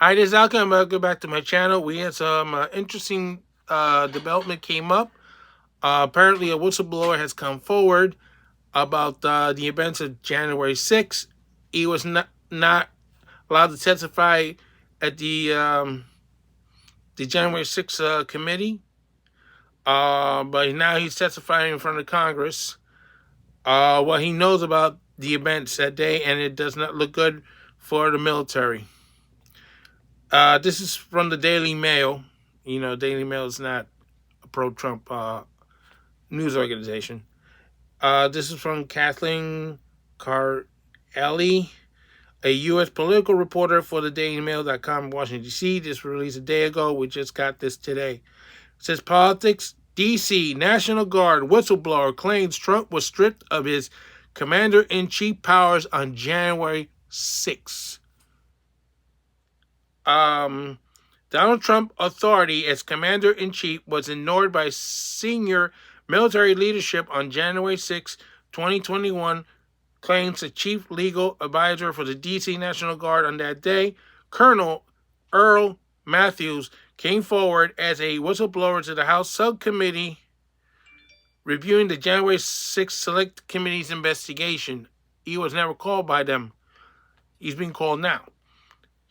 Hi, this is Alka. Welcome back to my channel. We had some interesting development came up. Apparently, a whistleblower has come forward about the events of January 6th. He was not allowed to testify at the January 6th committee, but now he's testifying in front of Congress. What he knows about the events that day, and it does not look good for the military. This is from the Daily Mail. You know, Daily Mail is not a pro-Trump news organization. This is from Kathleen Carelli, a U.S. political reporter for the DailyMail.com in Washington, D.C. This was released a day ago. We just got this today. It says, Politics, D.C. National Guard whistleblower claims Trump was stripped of his commander-in-chief powers on January 6th. Donald Trump's authority as commander-in-chief was ignored by senior military leadership on January 6, 2021, claims the chief legal advisor for the D.C. National Guard on that day, Colonel Earl Matthews, came forward as a whistleblower to the House subcommittee reviewing the January 6 Select Committee's investigation. He was never called by them. He's being called now.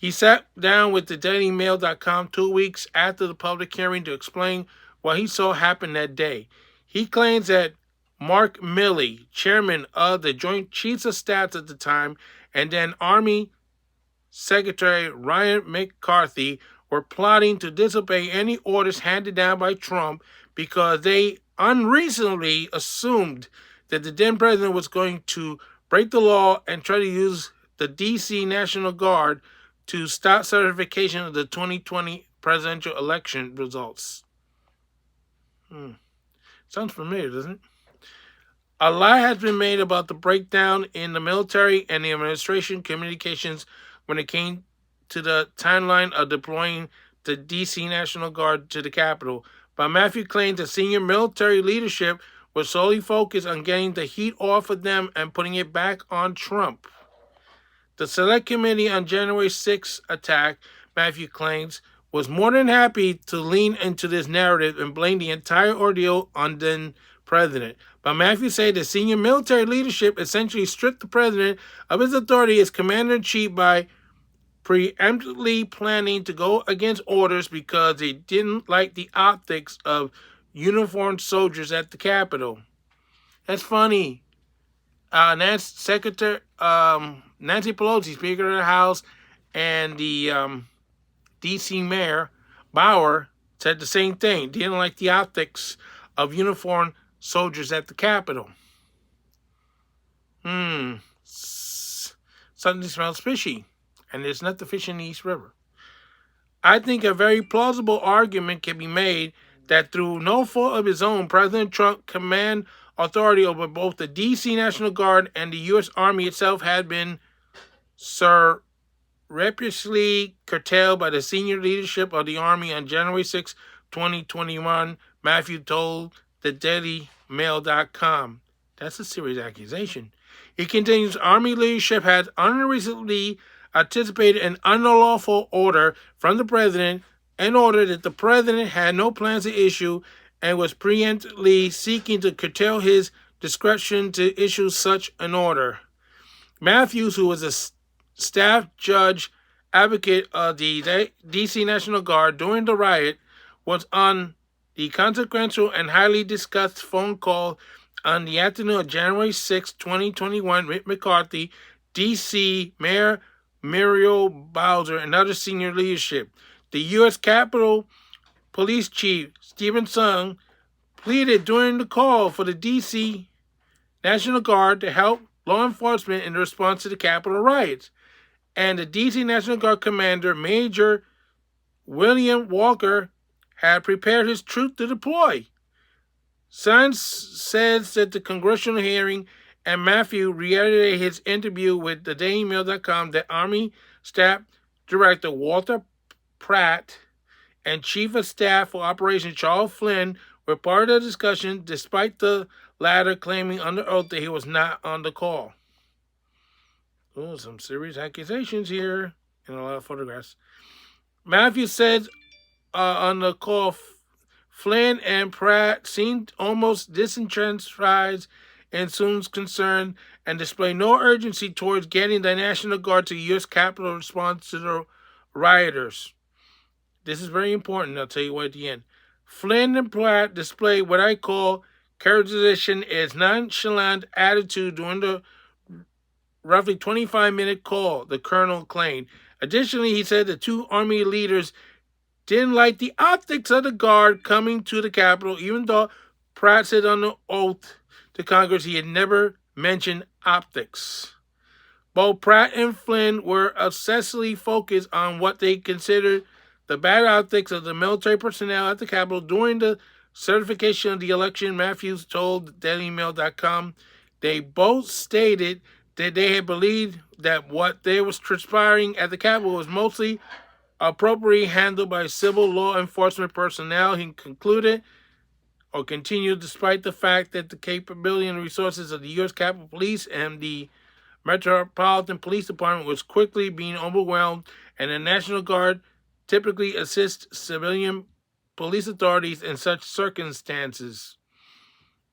He sat down with the DailyMail.com 2 weeks after the public hearing to explain what he saw happen that day. He claims that Mark Milley, chairman of the Joint Chiefs of Staff at the time, and then Army Secretary Ryan McCarthy were plotting to disobey any orders handed down by Trump because they unreasonably assumed that the then president was going to break the law and try to use the D.C. National Guard to stop certification of the 2020 presidential election results. Sounds familiar, doesn't it? A lot has been made about the breakdown in the military and the administration communications when it came to the timeline of deploying the D.C. National Guard to the Capitol. But Matthew claimed the senior military leadership was solely focused on getting the heat off of them and putting it back on Trump. The Select Committee on January 6th attack, Matthew claims, was more than happy to lean into this narrative and blame the entire ordeal on then president. But Matthew said the senior military leadership essentially stripped the president of his authority as commander-in-chief by preemptively planning to go against orders because they didn't like the optics of uniformed soldiers at the Capitol. That's funny. Nancy Pelosi, Speaker of the House, and the D.C. Mayor Bauer said the same thing. Didn't like the optics of uniformed soldiers at the Capitol. Something smells fishy, and there's not the fish in the East River. I think a very plausible argument can be made that through no fault of his own, President Trump command authority over both the D.C. National Guard and the U.S. Army itself had been surreptitiously curtailed by the senior leadership of the Army on January 6, 2021, Matthew told the DailyMail.com. That's a serious accusation. He continues, Army leadership had unreasonably anticipated an unlawful order from the president, an order that the president had no plans to issue, and was preemptively seeking to curtail his discretion to issue such an order. Matthews, who was a staff judge advocate of the D.C. National Guard during the riot, was on the consequential and highly discussed phone call on the afternoon of January 6, 2021 with McCarthy, D.C. Mayor Muriel Bowser, and other senior leadership. The U.S. Capitol Police Chief Stephen Sung pleaded during the call for the D.C. National Guard to help law enforcement in response to the Capitol riots. And the D.C. National Guard Commander, Major William Walker, had prepared his troops to deploy. Sung says that the congressional hearing, and Matthew reiterated his interview with the DailyMail.com that Army Staff Director Walter Pratt and Chief of Staff for Operations Charles Flynn were part of the discussion, despite the latter claiming under oath that he was not on the call. Oh, some serious accusations here. in a lot of photographs. Matthews said on the call, Flynn and Pratt seemed almost disenfranchised and soon concerned and displayed no urgency towards getting the National Guard to U.S. Capitol response to the rioters. This is very important. I'll tell you what at the end. Flynn and Pratt displayed what I call characterization as nonchalant attitude during the roughly 25-minute call, the colonel claimed. Additionally, he said the two Army leaders didn't like the optics of the Guard coming to the Capitol, even though Pratt said on the oath to Congress he had never mentioned optics. Both Pratt and Flynn were obsessively focused on what they considered the bad optics of the military personnel at the Capitol during the certification of the election, Matthews told DailyMail.com. They both stated that they had believed that what they was transpiring at the Capitol was mostly appropriately handled by civil law enforcement personnel. He concluded or continued, despite the fact that the capability and resources of the U.S. Capitol Police and the Metropolitan Police Department was quickly being overwhelmed, and the National Guard typically assists civilian police authorities in such circumstances.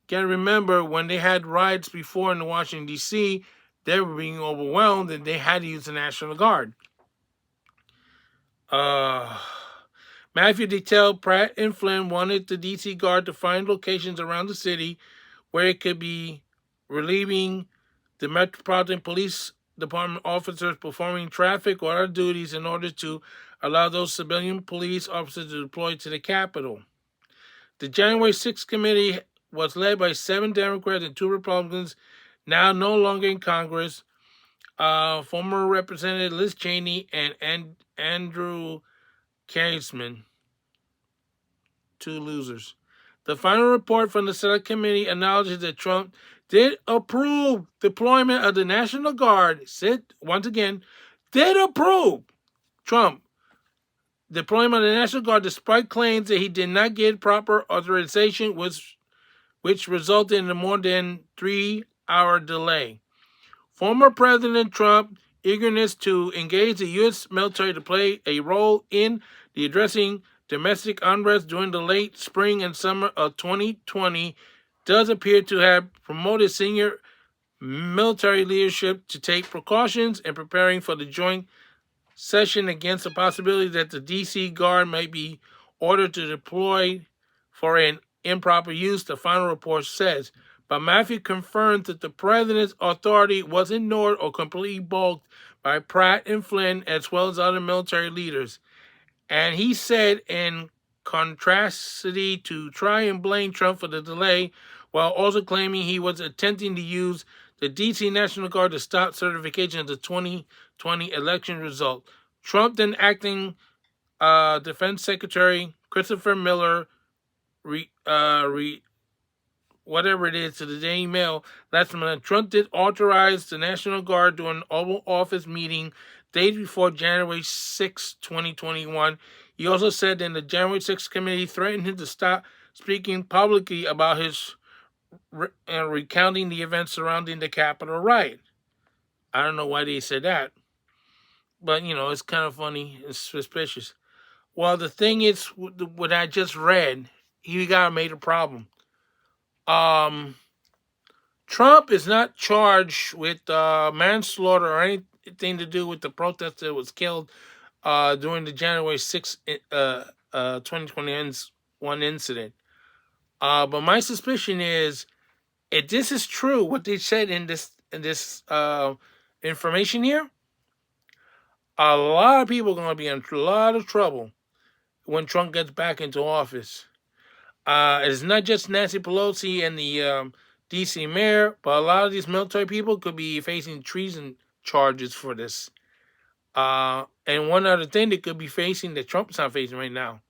You gotta remember, when they had riots before in Washington, D.C., they were being overwhelmed and they had to use the National Guard. Matthew detailed Pratt and Flynn wanted the D.C. Guard to find locations around the city where it could be relieving the Metropolitan Police Department officers performing traffic or other duties in order to allow those civilian police officers to deploy to the Capitol. The January 6th committee was led by 7 Democrats and 2 Republicans, now no longer in Congress, former Representative Liz Cheney and Andrew Kaisman, 2 losers. The final report from the Select Committee acknowledges that Trump did approve deployment of the National Guard. Once again, did approve Trump deployment of the National Guard despite claims that he did not get proper authorization, which resulted in a more than 3-hour delay. Former President Trump's eagerness to engage the U.S. military to play a role in the addressing domestic unrest during the late spring and summer of 2020 does appear to have promoted senior military leadership to take precautions in preparing for the joint session against the possibility that the D.C. Guard might be ordered to deploy for an improper use, the final report says. But Matthew confirmed that the president's authority was ignored or completely balked by Pratt and Flynn as well as other military leaders. And he said in contrasty to try and blame Trump for the delay, while also claiming he was attempting to use the D.C. National Guard to stop certification of the 2020 election result. Trump, then acting Defense Secretary Christopher Miller, whatever it is, to the Daily Mail last month, Trump did authorize the National Guard during an Oval Office meeting days before January 6, 2021. He also said that the January 6th committee threatened him to stop speaking publicly about his recounting the events surrounding the Capitol riot. I don't know why they said that, but it's kind of funny. It's suspicious. Well, the thing is, what I just read, he got a major problem. Trump is not charged with manslaughter or anything to do with the protest that was killed during the January 6th, 2021 incident. But my suspicion is, if this is true, what they said in this information here, a lot of people are going to be in a lot of trouble when Trump gets back into office. It's not just Nancy Pelosi and the D.C. mayor, but a lot of these military people could be facing treason charges for this. And one other thing they could be facing that Trump's not facing right now,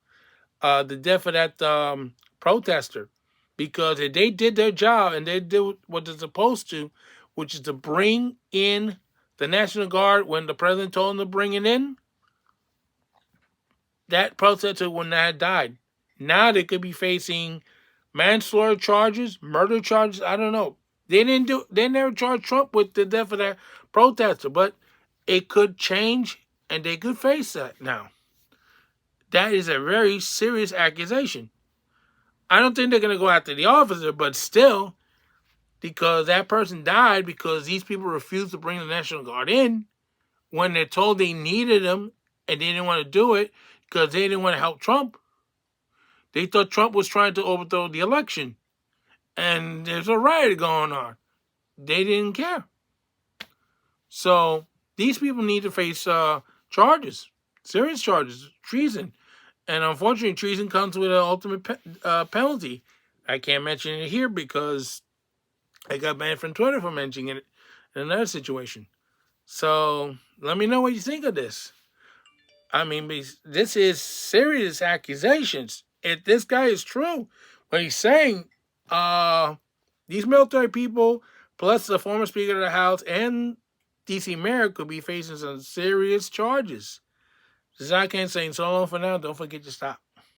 the death of that protester. Because if they did their job and they did what they're supposed to, which is to bring in the National Guard when the president told them to bring it in, that protester would not have died. Now they could be facing manslaughter charges, murder charges. I don't know. They never charged Trump with the death of that protester, but it could change and they could face that now. That is a very serious accusation. I don't think they're going to go after the officer, but still, because that person died because these people refused to bring the National Guard in when they're told they needed them and they didn't want to do it because they didn't want to help Trump. They thought Trump was trying to overthrow the election. And there's a riot going on. They didn't care. So these people need to face charges, serious charges, treason. And unfortunately, treason comes with an ultimate penalty. I can't mention it here because I got banned from Twitter for mentioning it in another situation. So let me know what you think of this. I mean, this is serious accusations. If this guy is true, what he's saying, these military people, plus the former Speaker of the House and DC Mayor, could be facing some serious charges. This is I can't say so long for now. Don't forget to stop.